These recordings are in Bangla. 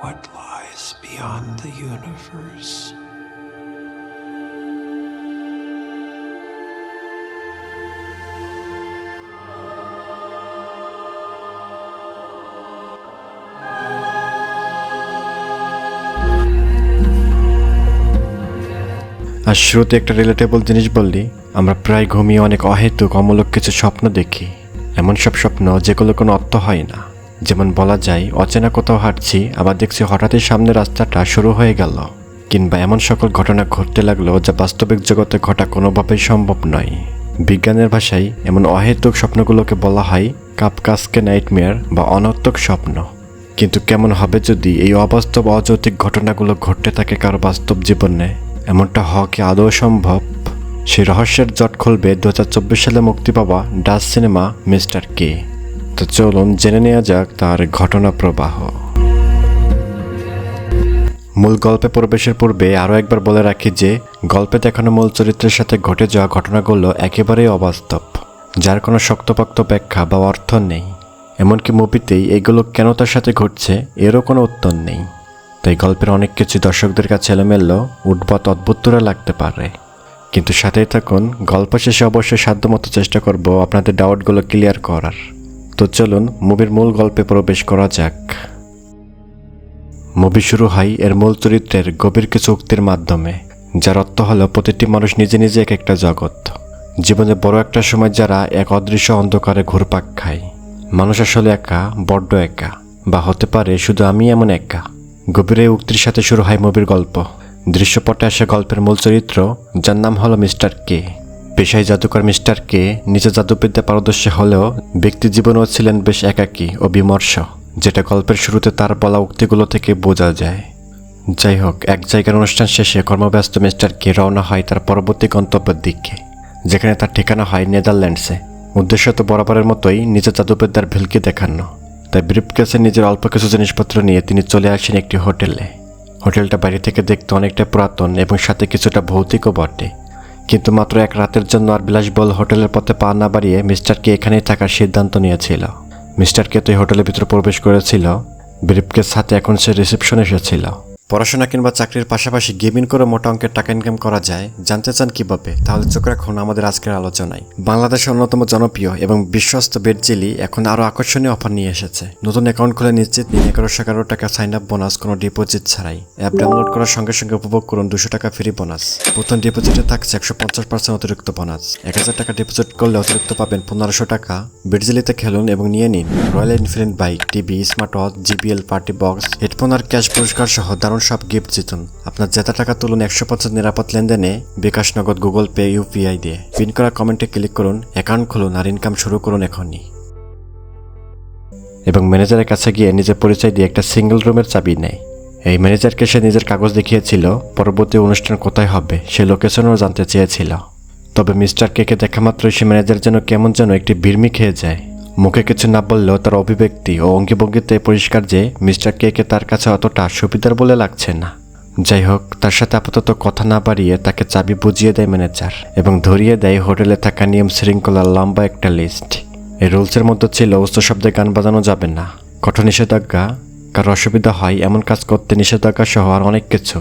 what lies beyond the universe. আর শুরুতে একটা রিলেটেবল জিনিস বললি, আমরা প্রায় ঘুমিয়ে অনেক অহেতুক অমূলক কিছু স্বপ্ন দেখি। এমন সব স্বপ্ন যেগুলো কোনো অর্থ হয় না। যেমন বলা যায়, অচেনা কোথাও হাঁটছি, আবার দেখছি হঠাৎই সামনে রাস্তাটা শুরু হয়ে গেল। কিংবা এমন সকল ঘটনা ঘটতে লাগলো যা বাস্তবিক জগতে ঘটা কোনোভাবেই সম্ভব নয়। বিজ্ঞানের ভাষায় এমন অহেতুক স্বপ্নগুলোকে বলা হয় কাফকাস্কে নাইটমেয়ার বা অনর্থক স্বপ্ন। কিন্তু কেমন হবে যদি এই অবাস্তব অযৌক্তিক ঘটনাগুলো ঘটতে থাকে কারো বাস্তব জীবনে? এমনটা হওয়া কি আদৌ সম্ভব? সেই রহস্যের জট খুলবে 2024 সালে মুক্তি পাওয়া ডাচ সিনেমা মিস্টার কে। তো চলুন জেনে নেওয়া যাক তার ঘটনা প্রবাহ। মূল গল্পে প্রবেশের পূর্বে আরও একবার বলে রাখি যে গল্পে দেখানো মূল চরিত্রের সাথে ঘটে যাওয়া ঘটনাগুলো একেবারেই অবাস্তব, যার কোনো শক্তপোক্ত ব্যাখ্যা বা অর্থ নেই। এমনকি মুভিতেই এগুলো কেন তার সাথে ঘটছে এরও কোনো উত্তর নেই। তাই গল্পের অনেক কিছু দর্শকদের কাছে এলোমেলো, উদ্ভট, অদ্ভুতরা লাগতে পারে। কিন্তু সাথেই থাকুন, গল্প শেষে অবশ্যই সাধ্যমতো চেষ্টা করব আপনাদের ডাউটগুলো ক্লিয়ার করার। তো চলুন মুভির মূল গল্পে প্রবেশ করা যাক। মুভি শুরু হয় এর মূল চরিত্রের গভীর কিছু উক্তির মাধ্যমে, যার অর্থ হলো প্রতিটি মানুষ নিজে নিজে এক একটা জগৎ। জীবনে বড় একটা সময় যারা এক অদৃশ্য অন্ধকারে ঘুরপাক খায়। মানুষ আসলে একা, বড্ড একা, বা হতে পারে শুধু আমি এমন একা। গভীর এই উক্তির সাথে শুরু হয় মুভির গল্প। দৃশ্যপটে আসে গল্পের মূল চরিত্র, যার নাম হলো মিস্টার কে। পেশায় জাদুকর মিস্টার কে নিজে জাদুবিদ্যা পারদর্শী হলেও ব্যক্তি জীবনেও ছিলেন বেশ একাকী ও বিমর্ষ, যেটা গল্পের শুরুতে তার বলা উক্তিগুলো থেকে বোঝা যায়। যাই হোক, এক জায়গার অনুষ্ঠান শেষে কর্মব্যস্ত মিস্টার কে রওনা হয় তার পরবর্তী গন্তব্যের দিকে, যেখানে তার ঠিকানা হয় নেদারল্যান্ডসে। উদ্দেশ্য তো বরাবরের মতোই নিজের জাদুবিদ্যার ভেলকি দেখানো। তাই ব্রিফকেসে নিজের অল্প কিছু জিনিসপত্র নিয়ে তিনি চলে আসেন একটি হোটেলে। হোটেলটা বাইরে থেকে দেখতে অনেকটা পুরাতন এবং সাথে কিছুটা ভৌতিকও বটে। কিন্তু মাত্র এক রাতের জন্য আর বিলাসবহুল হোটেলের পথে পা না বাড়িয়ে মিস্টার কে এখানেই থাকার সিদ্ধান্ত নিয়েছিল। মিস্টার কে তো এই হোটেলের ভিতরে প্রবেশ করেছিল, ব্রিফকেস হাতে এখন সে রিসেপশনে এসেছিল। পড়াশোনা কিংবা চাকরির পাশাপাশি গেমিং করে মোটা অঙ্কের টাকা ইনকাম করা যায়, জানতে চান কিভাবে? তাহলে চোখ রাখুন আমাদের আজকের আলোচনায়। বাংলাদেশের অন্যতম জনপ্রিয় এবং বিশ্বস্ত বেডজিলি এখন আরও আকর্ষণীয় অফার নিয়ে এসেছে। নতুন অ্যাকাউন্ট খুলে নিশ্চিত নিন 1111 টাকা সাইন আপ বোনাস কোনো ডিপোজিট ছাড়াই। অ্যাপ ডাউনলোড করার সঙ্গে সঙ্গে উপভোগ করুন 200 টাকা ফ্রি বোনাস। প্রথম ডিপোজিটে থাকছে 150% অতিরিক্ত বোনাস। 1000 টাকা ডিপোজিট করলে অতিরিক্ত পাবেন 1500 টাকা। বেডজিলিতে খেলুন এবং নিয়ে নিন Royal Enfield bike, TV, smart watch, JBL party box, headphone আর ক্যাশ পুরস্কার সহ দারুণ সব গিফট জিতুন। আপনার জেতা টাকা তুলুন 100% নিরাপদ লেনদেনে বিকাশ, নগদ, গুগল পে, ইউপিআই দিয়ে। পিন করা কমেন্টে ক্লিক করুন, অ্যাকাউন্ট খুলুন আর ইনকাম শুরু করুন এখনই। এবং ম্যানেজারের কাছে গিয়ে নিজের পরিচয় দিয়ে একটা সিঙ্গেল রুমের চাবি নেয়। এই ম্যানেজারকে সে নিজের কাগজ দেখিয়েছিল, পরবর্তী অনুষ্ঠান কোথায় হবে সে লোকেশনও জানতে চেয়েছিল। তবে মিস্টার কেকে দেখা মাত্রই সে ম্যানেজার যেন কেমন যেন একটি বিড়মি খেয়ে যায়। মুখে কিছু না বললেও তার অভিব্যক্তি ও অঙ্গিভঙ্গিতে পরিষ্কার যে মিস্টার কেকে তার কাছে অতটা সুবিধার বলে লাগছে না। যাই হোক, তার সাথে আপাতত কথা না বাড়িয়ে তাকে চাবি বুঝিয়ে দেয় ম্যানেজার এবং ধরিয়ে দেয় হোটেলে থাকা নিয়ম শৃঙ্খলার লম্বা একটা লিস্ট। এই রুলসের মধ্যে ছিল উচ্চ শব্দে গান বাজানো যাবে না, কঠোর নিষেধাজ্ঞা, কারো অসুবিধা হয় এমন কাজ করতে নিষেধাজ্ঞা সহ আর অনেক কিছু।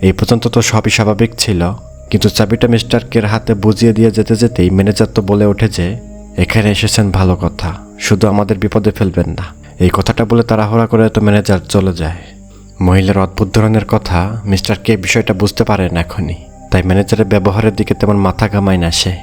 এই পর্যন্ত তো সবই স্বাভাবিক ছিল, কিন্তু চাবিটা মিস্টার কের হাতে বুঝিয়ে দিয়ে যেতে যেতেই ম্যানেজার তো বলে ওঠে যে এখানে এসেছেন ভালো কথা, শুধু আমাদের বিপদে ফেলবেন না। এই কথাটা বলে তাড়াহুড়া করে তো ম্যানেজার চলে যায়। মহিলার অদ্ভুত ধরনের কথা, মিস্টার কে বিষয়টা বুঝতে পারেন এখনই। তাই ম্যানেজারের ব্যবহারের দিকে তেমন মাথা ঘামায় না সে,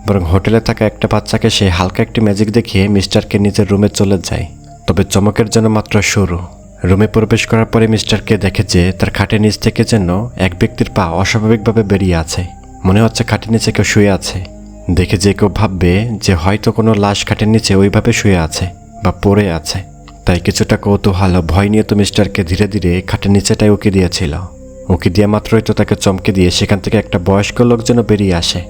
বরং হোটেলে থাকা একটা বাচ্চাকে সে হালকা একটি ম্যাজিক দেখিয়ে মিস্টার কে নিজের রুমে চলে যায়। তবে চমকের জন্য মাত্র শুরু। রুমে প্রবেশ করার পরে মিস্টার কে দেখে যে তার খাটের নিচ থেকে যেন এক ব্যক্তির পা অস্বাভাবিকভাবে বেরিয়ে আছে। মনে হচ্ছে খাটের নিচে কেউ শুয়ে আছে। দেখে যে কেউ ভাববে যে হয়তো কোনো লাশ খাটের নিচে ওইভাবে শুয়ে আছে বা পড়ে আছে। তাই কিছুটা কৌতূহল ও ভয় নিয়ে তো মিস্টারকে ধীরে ধীরে খাটের নিচেটাই উকি দিয়েছিল। উকি দিয়ে মাত্রই তো তাকে চমকে দিয়ে সেখান থেকে একটা বয়স্ক লোক যেন বেরিয়ে আসে।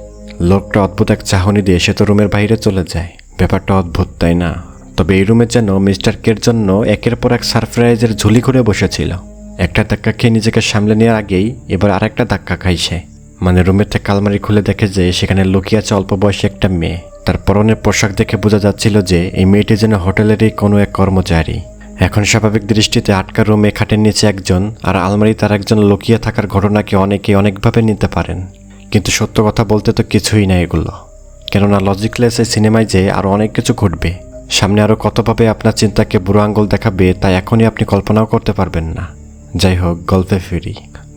লোকটা অদ্ভুত এক চাহনি দিয়ে সে তো রুমের বাইরে চলে যায়। ব্যাপারটা অদ্ভুত, তাই না? তবে এই রুমে যেন মিস্টার কের জন্য একের পর এক সারপ্রাইজের ঝুলি ঘুরে বসেছিল। একটা ধাক্কা খেয়ে নিজেকে সামলে নেওয়ার আগেই এবার আরেকটা ধাক্কা খাই সে। মানে রুমের থেকে আলমারি খুলে দেখে যে সেখানে লুকিয়ে আছে অল্প বয়সী একটা মেয়ে। তার পরনের পোশাক দেখে বোঝা যাচ্ছিল যে এই মেয়েটি যেন হোটেলেরই কোনো এক কর্মচারী। এখন স্বাভাবিক দৃষ্টিতে আটকা রুমে খাটের নিচে একজন আর আলমারি তার একজন লুকিয়ে থাকার ঘটনাকে অনেকে অনেকভাবে নিতে পারেন, কিন্তু সত্য কথা বলতে তো কিছুই না এগুলো। কেননা লজিকলেস এই সিনেমায় যে আরও অনেক কিছু ঘটবে, সামনে আরও কতভাবে আপনার চিন্তাকে বুড়ো আঙ্গুল দেখাবে, তাই এখনই আপনি কল্পনাও করতে পারবেন না। যাই হোক, গল্পে ফিরি।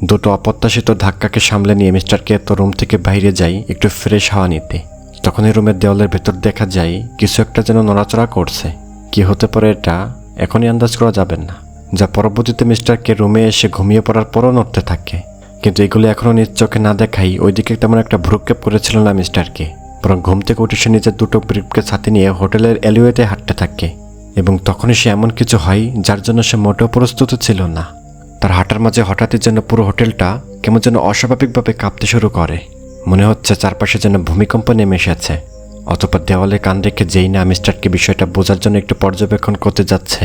দুটো অপ্রত্যাশিত ধাক্কাকে সামলে নিয়ে মিস্টার কে তো রুম থেকে বাইরে যাই একটু ফ্রেশ হাওয়া নিতে। তখনই রুমের দেওয়ালের ভেতর দেখা যায় কিছু একটা যেন নড়াচড়া করছে। কি হতে পারে এটা এখনই আন্দাজ করা যাবে না, যা পরবর্তীতে মিস্টার কে রুমে এসে ঘুমিয়ে পড়ার পরও নড়তে থাকে। কিন্তু এগুলো এখনও নিজ চোখে না দেখাই ওইদিকে তেমন একটা ভ্রুক্ষেপ করেছিল না মিস্টার কে, বরং ঘুম থেকে উঠে সে নিজের দুটো ব্রিফকেস হাতে নিয়ে হোটেলের এলিওয়েতে হাঁটতে থাকে। এবং তখনই সে এমন কিছু হয় যার জন্য সে মোটেও প্রস্তুত ছিল না। তার হাঁটার মাঝে হঠাৎই যেন পুরো হোটেলটা কেমন যেন অস্বাভাবিকভাবে কাঁপতে শুরু করে। মনে হচ্ছে চারপাশে যেন ভূমিকম্প নেমে এসেছে। অতঃপর দেওয়ালে কান রেখে যেই না মিস্টারকে বিষয়টা বোঝার জন্য একটু পর্যবেক্ষণ করতে যাচ্ছে,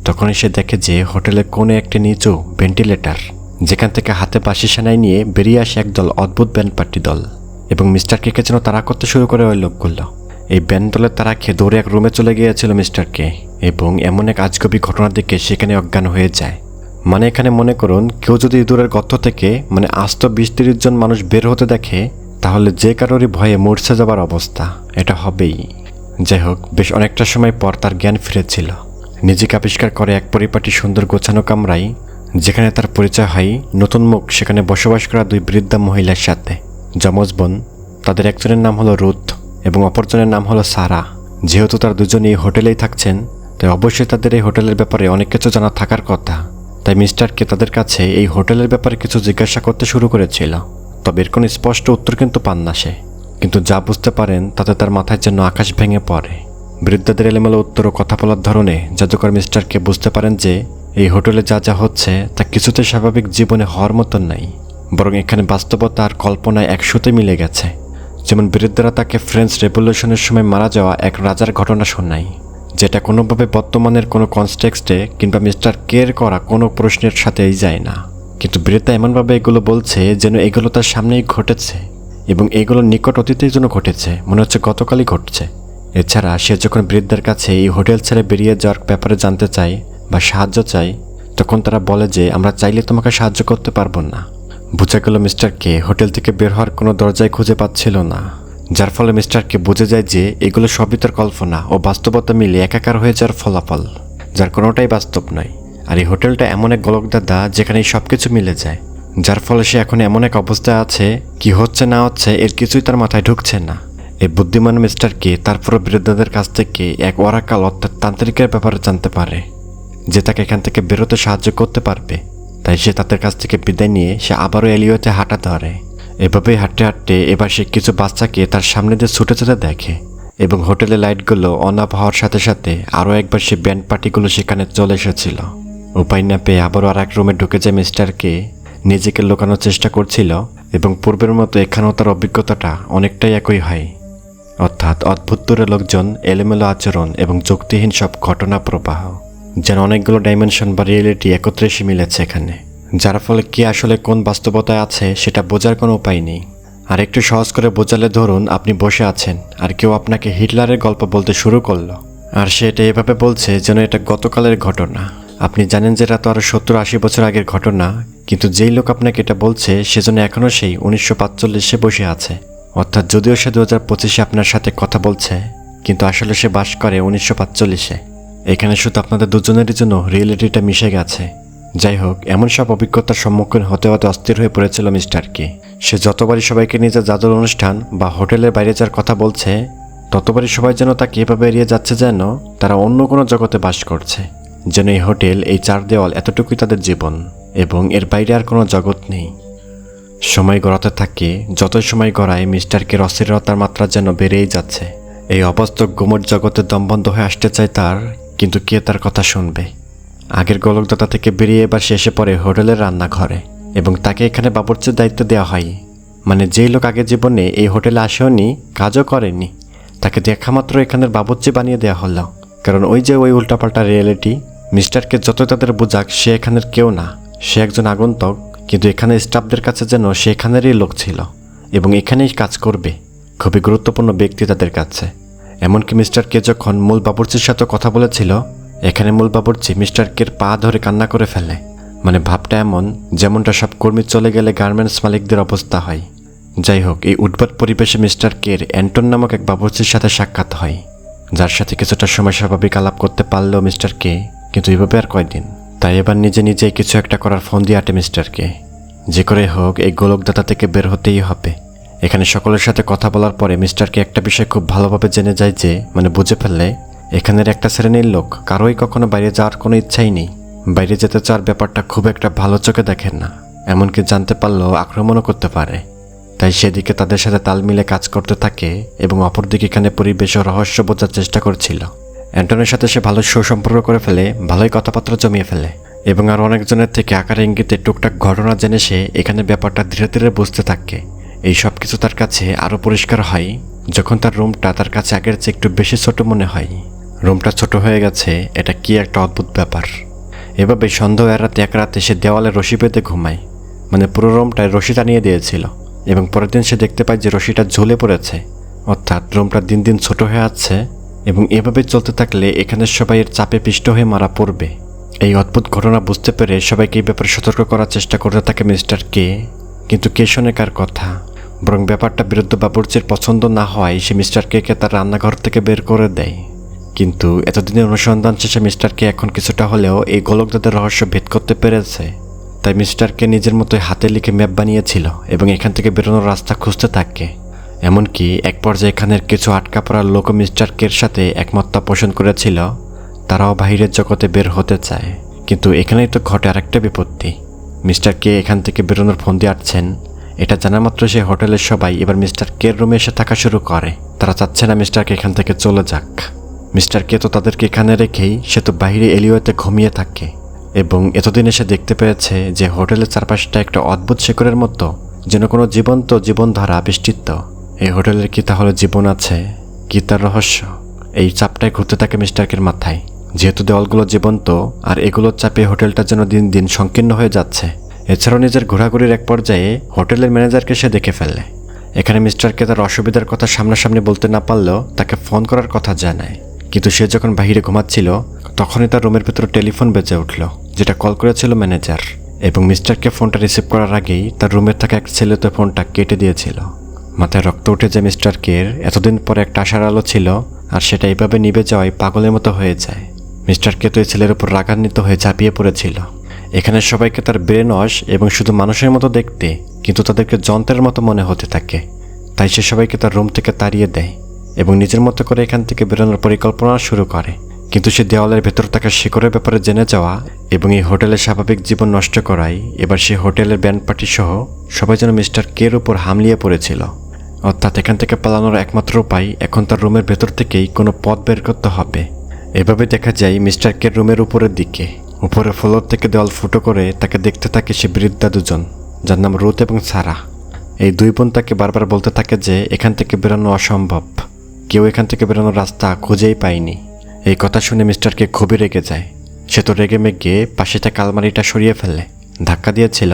তখনই সে দেখে যে হোটেলের কোণে একটি নিচু ভেন্টিলেটর, যেখান থেকে হাতে বাঁশি সেনাই নিয়ে বেরিয়ে আসে একদল অদ্ভুত ব্যান্ড পার্টি দল। এবং মিস্টার কে যেন তাড়া করতে শুরু করে ওই লোকগুলো। এই ব্যান্ড দলের তারা খেয়ে দৌড়ে এক রুমে চলে গিয়েছিল মিস্টার কে, এবং এমন এক আজগবি ঘটনা দেখে সেখানে অজ্ঞান হয়ে যায়। মানে এখানে মনে করুন কেউ যদি ইঁদুরের গর্ত থেকে আস্ত 20-30 জন মানুষ বের হতে দেখে, তাহলে যে কারোরই ভয়ে মূর্ছা যাবার অবস্থা এটা হবেই। যাই হোক, বেশ অনেকটা সময় পর তার জ্ঞান ফিরেছিল। নিজেকে আবিষ্কার করে এক পরিপাটি সুন্দর গোছানো কামরায়, যেখানে তার পরিচয় হয় নতুন মুখ সেখানে বসবাস করা দুই বৃদ্ধা মহিলার সাথে, যমজ বোন। তাদের একজনের নাম হলো রুথ এবং অপরজনের নাম হলো সারা। যেহেতু তারা দুজনেই হোটেলেই থাকছেন, তাই অবশ্যই তাদের এই হোটেলের ব্যাপারে অনেক কিছু জানা থাকার কথা। তাই মিস্টার কে তাদের কাছে এই হোটেলের ব্যাপারে কিছু জিজ্ঞাসা করতে শুরু করেছিল। তবে এর কোনো স্পষ্ট উত্তর কিন্তু পান না সে। কিন্তু যা বুঝতে পারেন তাতে তার মাথায় যেন আকাশ ভেঙে পড়ে। বৃদ্ধদের এলোমেলো উত্তর ও কথা বলার ধরনে জাদুকর মিস্টার কে বুঝতে পারেন যে এই হোটেলে যা যা হচ্ছে তা কিছুতে স্বাভাবিক জীবনে হওয়ার মতন নাই, বরং এখানে বাস্তবতা আর কল্পনায় একসাথে মিলে গেছে। যেমন বৃদ্ধরা তাকে ফ্রেঞ্চ রেভলিউশনের সময় মারা যাওয়া এক রাজার ঘটনা শোনায়, যেটা কোনোভাবে বর্তমানের কোনো কনটেক্সটে কিংবা মিস্টার কের করা কোনো প্রশ্নের সাথেই যায় না। কিন্তু বৃদ্ধা এমনভাবে এগুলো বলছে যেন এগুলো তার সামনেই ঘটেছে এবং এগুলো নিকট অতীতের জন্য ঘটেছে, মনে হচ্ছে গতকালই ঘটছে। এছাড়া সে যখন বৃদ্ধের কাছে এই হোটেল ছেড়ে বেরিয়ে যাওয়ার ব্যাপারে জানতে চায় বা সাহায্য চায়, তখন তারা বলে যে আমরা চাইলে তোমাকে সাহায্য করতে পারবো না। বোঝা গেল মিস্টার কে হোটেল থেকে বের হওয়ার কোনো দরজায় খুঁজে পাচ্ছিল না, যার ফলে মিস্টার কে বুঝে যায় যে এগুলো সবই তার কল্পনা ও বাস্তবতা মিলে একাকার হয়ে যাওয়ার ফলাফল, যার কোনোটাই বাস্তব নয়। আর এই হোটেলটা এমন এক গোলকদাদা যেখানে সব কিছু মিলে যায়, যার ফলে সে এখন এমন এক অবস্থায় আছে কি হচ্ছে না হচ্ছে এর কিছুই তার মাথায় ঢুকছে না। এই বুদ্ধিমান মিস্টার কে তারপরও বৃদ্ধদের কাছ থেকে এক ওরাকাল অর্থাৎ তান্ত্রিকের ব্যাপারে জানতে পারে, যে তাকে এখান থেকে বেরোতে সাহায্য করতে পারবে। তাই সে তাদের কাছ থেকে বিদায় নিয়ে সে আবারও এলিওতে হাঁটা ধরে। এভাবেই হাঁটতে হাঁটতে এবার সে কিছু বাচ্চাকে তার সামনে দিয়ে ছুটে যেতে দেখে, এবং হোটেলের লাইটগুলো অন অফ হওয়ার সাথে সাথে আরও একবার সে ব্যান্ড পার্টিগুলো সেখানে চলে এসেছিল। উপায় না পেয়ে আবারও আর এক রুমে ঢুকে যায় মিস্টার কে, নিজেকে লুকানোর চেষ্টা করছিল। এবং পূর্বের মতো এখানেও তার অভিজ্ঞতাটা অনেকটাই একই হয়, অর্থাৎ অদ্ভুত দূরে লোকজন, এলোমেলো আচরণ এবং যুক্তিহীন সব ঘটনা প্রবাহ, যেন অনেকগুলো ডাইমেনশন বা রিয়েলিটি একত্রে এসে মিলেছে এখানে, যার ফলে কে আসলে কোন বাস্তবতায় আছে সেটা বোঝার কোনো উপায় নেই। আর একটু সহজ করে বোঝালে ধরুন আপনি বসে আছেন আর কেউ আপনাকে হিটলারের গল্প বলতে শুরু করলো, আর সে এটা এভাবে বলছে যেন এটা গতকালের ঘটনা। আপনি জানেন যে এটা তো আরও 70-80 বছর আগের ঘটনা, কিন্তু যেই লোক আপনাকে এটা বলছে সেজন্য এখনও সেই 1945-এ বসে আছে। অর্থাৎ যদিও সে 2025-এ আপনার সাথে কথা বলছে, কিন্তু আসলে সে বাস করে 1945-এ। এখানে শুধু আপনাদের দুজনেরই জন্য রিয়েলিটিটা মিশে গেছে। যাই হোক, এমন সব অভিজ্ঞতার সম্মুখীন হতে হতে অস্থির হয়ে পড়েছিল মিস্টার কে। সে যতবারই সবাইকে নিজের জাদুর অনুষ্ঠান বা হোটেলের বাইরে যাওয়ার কথা বলছে, ততবারই সবাই যেন তাকে এভাবে এড়িয়ে যাচ্ছে যেন তারা অন্য কোনো জগতে বাস করছে, যেন এই হোটেল, এই চার দেওয়াল এতটুকুই তাদের জীবন এবং এর বাইরে আর কোনো জগৎ নেই। সময় গড়াতে থাকে, যতই সময় গড়ায় মিস্টার কের অস্থিরতার মাত্রা যেন বেড়েই যাচ্ছে। এই অবাস্তব গুমট জগতে দমবন্ধ হয়ে আসতে চায় তার, কিন্তু কে তার কথা শুনবে? আগের গোলকদাতা থেকে বেরিয়ে এবার সে এসে পড়ে হোটেলের রান্নাঘরে, এবং তাকে এখানে বাবুর্চির দায়িত্ব দেওয়া হয়। মানে যেই লোক আগের জীবনে এই হোটেলে আসেওনি, কাজও করেনি, তাকে দেখা মাত্র এখানের বাবুর্চি বানিয়ে দেওয়া হলো। কারণ ওই যে ওই উল্টাপাল্টা রিয়েলিটি, মিস্টারকে যতই তাদের বোঝাক সে এখানের কেউ না, সে একজন আগন্তুক, কিন্তু এখানে স্টাফদের কাছে যেন সে এখানেরই লোক ছিল এবং এখানেই কাজ করবে, খুবই গুরুত্বপূর্ণ ব্যক্তি তাদের কাছে। এমনকি মিস্টার কে যখন মূল বাবুর্চির সাথে কথা বলেছিল এখানে মূল বাবুর্চি মিস্টার কের পা ধরে কান্না করে ফেলে। মানে ভাবটা এমন যেমনটা সব কর্মী চলে গেলে গার্মেন্টস মালিকদের অবস্থা হয়। যাই হোক, এই উদ্ভট পরিবেশে মিস্টার কের অ্যান্টন নামক এক বাবুর্চির সাথে সাক্ষাৎ হয়, যার সাথে কিছুটা সময় স্বাভাবিক আলাপ করতে পারলেও মিস্টার কে কিন্তু এভাবে আর কয়দিন। তাই এবার নিজে নিজেই কিছু একটা করার ফোন দিয়ে আটে মিস্টার কে। যে করে হোক এই গোলকদাতা থেকে বের হতেই হবে। এখানে সকলের সাথে কথা বলার পরে মিস্টার কে একটা বিষয় খুব ভালোভাবে জেনে যায় যে, মানে বুঝে ফেললে, এখানের একটা শ্রেণীর লোক কারোই কখনো বাইরে যাওয়ার কোনো ইচ্ছাই নেই। বাইরে যেতে চাওয়ার ব্যাপারটা খুব একটা ভালো চোখে দেখেন না, এমনকি জানতে পারলেও আক্রমণও করতে পারে। তাই সেদিকে তাদের সাথে তাল মিলে কাজ করতে থাকে এবং অপরদিকে এখানে পরিবেশ ও রহস্য বোঝার চেষ্টা করছিল। অ্যান্টনের সাথে সে ভালো সুসম্পর্ক করে ফেলে, ভালোই কথাবার্তা জমিয়ে ফেলে এবং আর অনেকজনের থেকে আকার ইঙ্গিতে টুকটাক ঘটনা জেনে সে এখানে ব্যাপারটা ধীরে ধীরে বুঝতে থাকে। এই সব কিছু তার কাছে আরও পরিষ্কার হয় যখন তার রুমটা তার কাছে আগের চেয়ে একটু বেশি ছোট মনে হয়। রুমটা ছোট হয়ে গেছে, এটা কি একটা অদ্ভুত ব্যাপার। এভাবে সন্দেহ এড়াতে এক রাতে সে দেওয়ালে রশি বেঁধে ঘুমায়, মানে পুরো রুমটায় রশি টানিয়ে দিয়েছিল এবং পরের দিন সে দেখতে পায় যে রশিটা ঝুলে পড়েছে, অর্থাৎ রুমটা দিন দিন ছোট হয়ে আছে এবং এভাবে চলতে থাকলে এখানের সবাই এর চাপে পিষ্ট হয়ে মারা পড়বে। এই অদ্ভুত ঘটনা বুঝতে পেরে সবাইকে এই ব্যাপারে সতর্ক করার চেষ্টা করতে থাকে মিস্টার কে, কিন্তু কে শোনে কার কথা। বরং ব্যাপারটা বিরুদ্ধ বাবুর্চির পছন্দ না হওয়ায় সে মিস্টার কে তার রান্নাঘর থেকে বের করে দেয়। কিন্তু এতদিনের অনুসন্ধান শেষে মিস্টার কে এখন কিছুটা হলেও এই গোলকদাতার রহস্য ভেদ করতে পেরেছে। তাই মিস্টার কে নিজের মতোই হাতে লিখে ম্যাপ বানিয়েছিল এবং এখান থেকে বেরোনোর রাস্তা খুঁজতে থাকে। এমনকি এক পর্যায়ে এখানের কিছু আটকা পড়ার লোক মিস্টার কের সাথে একমত পোষণ করেছিল, তারাও বাহিরের জগতে বের হতে চায়। কিন্তু এখানেই তো ঘটে আরেকটা বিপত্তি। মিস্টার কে এখান থেকে বেরোনোর ফোন দিয়ে আসছেন, এটা জানা মাত্র সে হোটেলের সবাই এবার মিস্টার কের রুমে এসে থাকা শুরু করে। তারা চাচ্ছে না মিস্টার কে এখান থেকে চলে যাক। মিস্টার কে তো তাদেরকে এখানে রেখেই সে তো বাইরে এলিওতে ঘুমিয়ে থাকে এবং এতদিন এসে দেখতে পেয়েছে যে হোটেলের চারপাশটা একটা অদ্ভুত শেকড়ের মতো, যেন কোনো জীবন্ত জীবনধারা আবিষ্কৃত। এই হোটেলের কি তাহলে জীবন আছে? কি তার রহস্য? এই চাপটাই ঘুরতে থাকে মিস্টার কের মাথায়। যেহেতু দেওয়ালগুলো জীবন্ত আর এগুলোর চাপে হোটেলটা যেন দিন দিন সংকীর্ণ হয়ে যাচ্ছে। এছাড়াও নিজের ঘোরাঘুরির এক পর্যায়ে হোটেলের ম্যানেজারকে সে দেখে ফেলে। এখানে মিস্টার কে তার অসুবিধার কথা সামনাসামনি বলতে না পারলেও তাকে ফোন করার কথা জানায়। কিন্তু সে যখন বাহিরে ঘুমাচ্ছিল তখনই তার রুমের ভেতরে টেলিফোন বেজে উঠল, যেটা কল করেছিল ম্যানেজার। এবং মিস্টার কে ফোনটা রিসিভ করার আগেই তার রুমের থাকা এক ছেলে তো ফোনটা কেটে দিয়েছিল। মাথায় রক্ত উঠে যায় মিস্টার কের। এতদিন পরে একটা আশার আলো ছিল আর সেটা এইভাবে নিভে যাওয়ায় পাগলের মতো হয়ে যায়। মিস্টার কে তো এই ছেলের উপর রাগান্বিত হয়ে ঝাঁপিয়ে পড়েছিল। এখানে সবাইকে তার ব্রেন ওয়াশ এবং শুধু মানুষের মতো দেখতে, কিন্তু তাদেরকে যন্ত্রের মতো মনে হতে থাকে। তাই সে সবাইকে তার রুম থেকে তাড়িয়ে দেয় এবং নিজের মতো করে এখান থেকে বেরোনোর পরিকল্পনা শুরু করে। কিন্তু সে দেওয়ালের ভেতর থাকা শিকড়ের ব্যাপারে জেনে যাওয়া এবং এই হোটেলের স্বাভাবিক জীবন নষ্ট করায় এবার সে হোটেলের ব্যান্ড পার্টি সহ সবাই যেন মিস্টার কের উপর হামলিয়ে পড়েছিল। অর্থাৎ এখান থেকে পালানোর একমাত্র উপায় এখন তার রুমের ভেতর থেকেই কোনো পথ বের করতে হবে। এভাবে দেখা যায় মিস্টার কের রুমের উপরের দিকে, উপরের ফ্লোর থেকে দেওয়াল ফুটো করে তাকে দেখতে থাকে সে বৃদ্ধা দুজন, যার নাম রুথ এবং সারা। এই দুই বোন তাকে বারবার বলতে থাকে যে এখান থেকে বেরোনো অসম্ভব, কেউ এখান থেকে বেরোনোর রাস্তা খুঁজেই পায়নি। এই কথা শুনে মিস্টার কে খুবই রেগে যায়। সে তো রেগে মেগে পাশে থাকা আলমারিটা সরিয়ে ফেলে, ধাক্কা দিয়েছিল।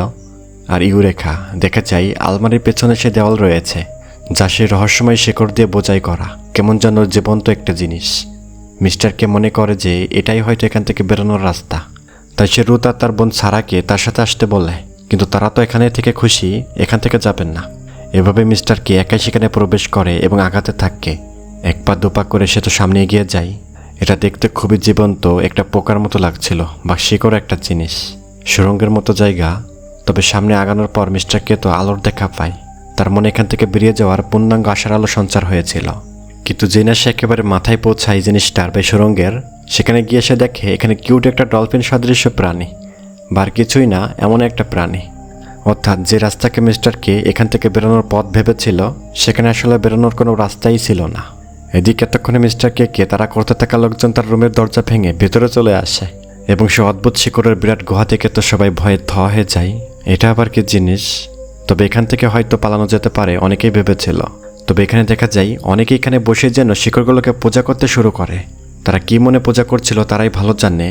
আর ইউরেখা দেখা যায় আলমারির পেছনে সে দেওয়াল রয়েছে, যা সে রহস্যময় শেকড় দিয়ে বোঝাই করা, কেমন যেন জীবন্ত একটা জিনিস। মিস্টার কে মনে করে যে এটাই হয়তো এখান থেকে বেরোনোর রাস্তা। তাই সে রুথ আর তার বোন সারাকে তার সাথে আসতে বলে, কিন্তু তারা তো এখানে থেকে খুশি, এখান থেকে যাবেন না। এভাবে মিস্টার কে একাই সেখানে প্রবেশ করে এবং আঘাতে থাকে। এক পা দুপা করে সে তো সামনে এগিয়ে যায়। এটা দেখতে খুবই জীবন্ত, একটা পোকার মতো লাগছিল বা শিকড় একটা জিনিস, সুরঙ্গের মতো জায়গা। তবে সামনে আগানোর পর মিস্টার কে তো আলোর দেখা পায়। তার মনে এখান থেকে বেরিয়ে যাওয়ার পূর্ণাঙ্গ আশার আলো সঞ্চার হয়েছিল। কিন্তু যে না সে একেবারে মাথায় পৌঁছায় জিনিসটার বা সুরঙ্গের, সেখানে গিয়ে সে দেখে এখানে কিউট একটা ডলফিন সদৃশ্য প্রাণী, বার কিছুই না এমন একটা প্রাণী। অর্থাৎ যে রাস্তাকে মিস্টার কে এখান থেকে বেরোনোর পথ ভেবেছিল, সেখানে আসলে বেরোনোর কোনো রাস্তাই ছিল না। এদিকে এতক্ষণে মিস্টার কে তারা করতে থাকা লোকজন তার রুমের দরজা ভেঙে ভেতরে চলে আসে এবং সে অদ্ভুত শিকড়ের বিরাট গুহা থেকে তো সবাই ভয়ে থ হয়ে যায়। এটা আবার কি জিনিস? তবে এখান থেকে হয়তো পালানো যেতে পারে অনেকেই ভেবেছিল। তবে এখানে দেখা যায় অনেকেই এখানে বসে যেন শিকড়গুলোকে পূজা করতে শুরু করে। তারা কি মনে পূজা করছিল তারাই ভালো জানে।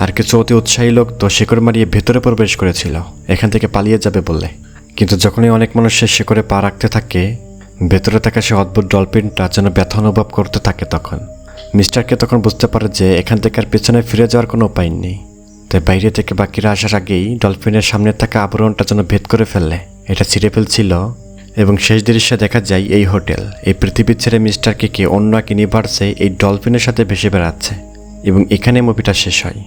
আর কিছু অতি উৎসাহী লোক তো শিকড় মারিয়ে ভেতরে প্রবেশ করেছিল এখান থেকে পালিয়ে যাবে বলে। কিন্তু যখনই অনেক মানুষের শিকড়ে পা রাখতে থাকে, ভেতরে থাকা সে অদ্ভুত ডলফিনটা যেন ব্যথা অনুভব করতে থাকে। তখন মিস্টারকে তখন বুঝতে পারে যে এখান থেকে আর পেছনে ফিরে যাওয়ার কোনো উপায় নেই। তাই বাইরে থেকে বাকিরা আসার আগেই ডলফিনের সামনে থাকা আবরণটা যেন ভেদ করে ফেললে এটা ছিঁড়ে ফেলছিল। এবং শেষ দৃশ্যে দেখা যায় এই হোটেল এই পৃথিবী ছেড়ে মিস্টার কেকে অন্য এক ইউনিভার্সে এই ডলফিনের সাথে ভেসে বেড়াচ্ছে। এবং এখানে মুভিটা শেষ হয়।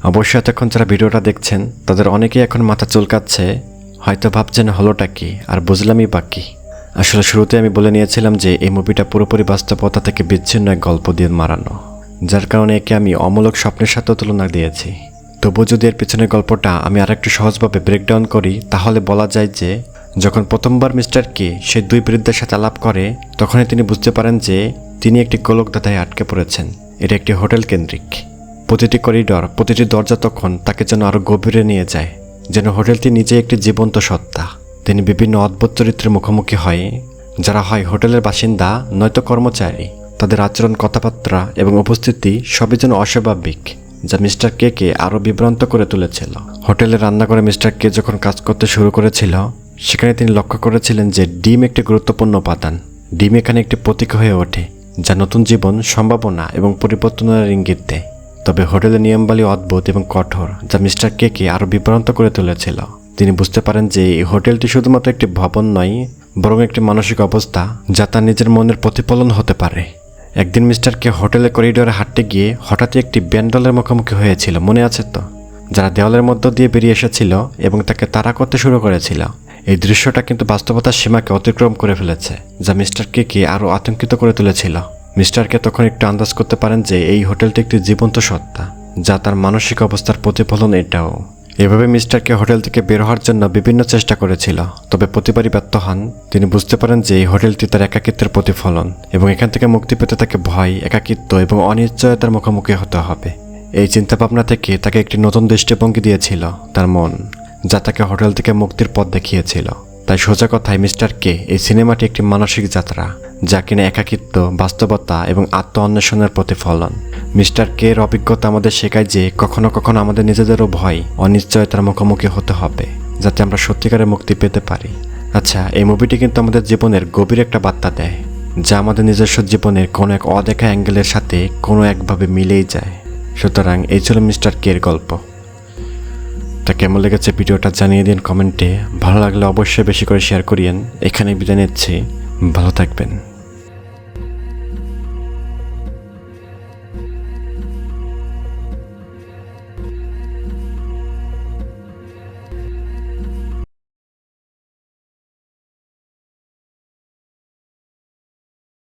অবশ্যই এতক্ষণ যারা ভিডিওটা দেখছেন তাদের অনেকেই এখন মাথা চুলকাচ্ছে, হয়তো ভাবছেন হলোটা কি, আর বুঝলামই বাকি। আসলে শুরুতে আমি বলে নিয়েছিলাম যে এই মুভিটা পুরোপুরি বাস্তবতা থেকে বিচ্ছিন্ন এক গল্প দিয়ে মারানো, যার কারণে একে আমি অমূলক স্বপ্নের সাথেও তুলনা দিয়েছি। তবু যদি এর পিছনের গল্পটা আমি আরেকটু সহজভাবে ব্রেকডাউন করি তাহলে বলা যায় যে যখন প্রথমবার মিস্টার কে সে দুই বৃদ্ধের সাথে আলাপ করে তখনই তিনি বুঝতে পারেন যে তিনি একটি গোলকধাঁধায় আটকে পড়েছেন। এটা একটি হোটেল কেন্দ্রিক। প্রতিটি করিডর, প্রতিটি দরজা তখন তাকে যেন আরও গভীরে নিয়ে যায়, যেন হোটেলটি নিজে একটি জীবন্ত সত্তা। তিনি বিভিন্ন অদ্ভুত চরিত্রের মুখোমুখি হয়, যারা হয় হোটেলের বাসিন্দা নয়তো কর্মচারী। তাদের আচরণ, কথাবার্তা এবং উপস্থিতি সবই যেন অস্বাভাবিক, যা মিস্টার কে আরও বিভ্রান্ত করে তুলেছিল। হোটেলের রান্নাঘরে মিস্টার কে যখন কাজ করতে শুরু করেছিল সেখানে তিনি লক্ষ্য করেছিলেন যে ডিম একটি গুরুত্বপূর্ণ উপাদান। ডিম এখানে একটি প্রতীক হয়ে ওঠে, যা নতুন জীবন, সম্ভাবনা এবং পরিবর্তনের ইঙ্গিত দেয়। তবে হোটেলের নিয়মাবলী অদ্ভুত এবং কঠোর, যা মিস্টার কে আরও বিভ্রান্ত করে তুলেছিল। তিনি বুঝতে পারেন যে এই হোটেলটি শুধুমাত্র একটি ভবন নয়, বরং একটি মানসিক অবস্থা যা তার নিজের মনের প্রতিফলন হতে পারে। একদিন মিস্টার কে হোটেলের করিডোরে হাঁটতে গিয়ে হঠাৎই একটি ব্যান্ডলের মুখোমুখি হয়েছিল, মনে আছে তো? যারা দেওয়ালের মধ্য দিয়ে বেরিয়ে এসেছিল এবং তাকে তাড়া করতে শুরু করেছিল। এই দৃশ্যটা কিন্তু বাস্তবতার সীমাকে অতিক্রম করে ফেলেছে, যা মিস্টার কে আরও আতঙ্কিত করে তুলেছিল। মিস্টার কে তখন একটু আন্দাজ করতে পারেন যে এই হোটেলটি একটি জীবন্ত সত্তা, যা তার মানসিক অবস্থার প্রতিফলন এটাও। এভাবে মিস্টার কে হোটেল থেকে বের হওয়ার জন্য বিভিন্ন চেষ্টা করেছিল, তবে প্রতিবারই ব্যর্থ হন। তিনি বুঝতে পারেন যে এই হোটেলটি তার একাকিত্বের প্রতিফলন এবং এখান থেকে মুক্তি পেতে তাকে ভয়, একাকিত্ব এবং অনিশ্চয়তার মুখোমুখি হতে হবে। এই চিন্তাভাবনা থেকে তাকে একটি নতুন দৃষ্টিভঙ্গি দিয়েছিল তার মন, যা তাকে হোটেল থেকে মুক্তির পথ দেখিয়েছিল। তাই সোজা কথায় মিস্টার কে এই সিনেমাটি একটি মানসিক যাত্রা, যা কিনা একাকিত্ব, বাস্তবতা এবং আত্ম অন্বেষণের প্রতিফলন। মিস্টার কে এর অভিজ্ঞতা আমাদের শেখায় যে কখনো কখনো আমাদের নিজেদেরও ভয়, অনিশ্চয়তার মুখোমুখি হতে হবে, যাতে আমরা সত্যিকারের মুক্তি পেতে পারি। আচ্ছা, এই মুভিটি কিন্তু আমাদের জীবনের গভীর একটা বার্তা দেয়, যা আমাদের নিজস্ব জীবনের কোনো এক অদেখা অ্যাঙ্গেলের সাথে কোনো একভাবে মিলেই যায়। সুতরাং এই ছিল মিস্টার কে এর গল্প। তা কেমন লেগেছে ভিডিওটা জানিয়ে দিন কমেন্টে। ভালো লাগলে অবশ্যই বেশি করে শেয়ার করিয়েন। এখানে বিদায় নিচ্ছি, ভালো থাকবেন।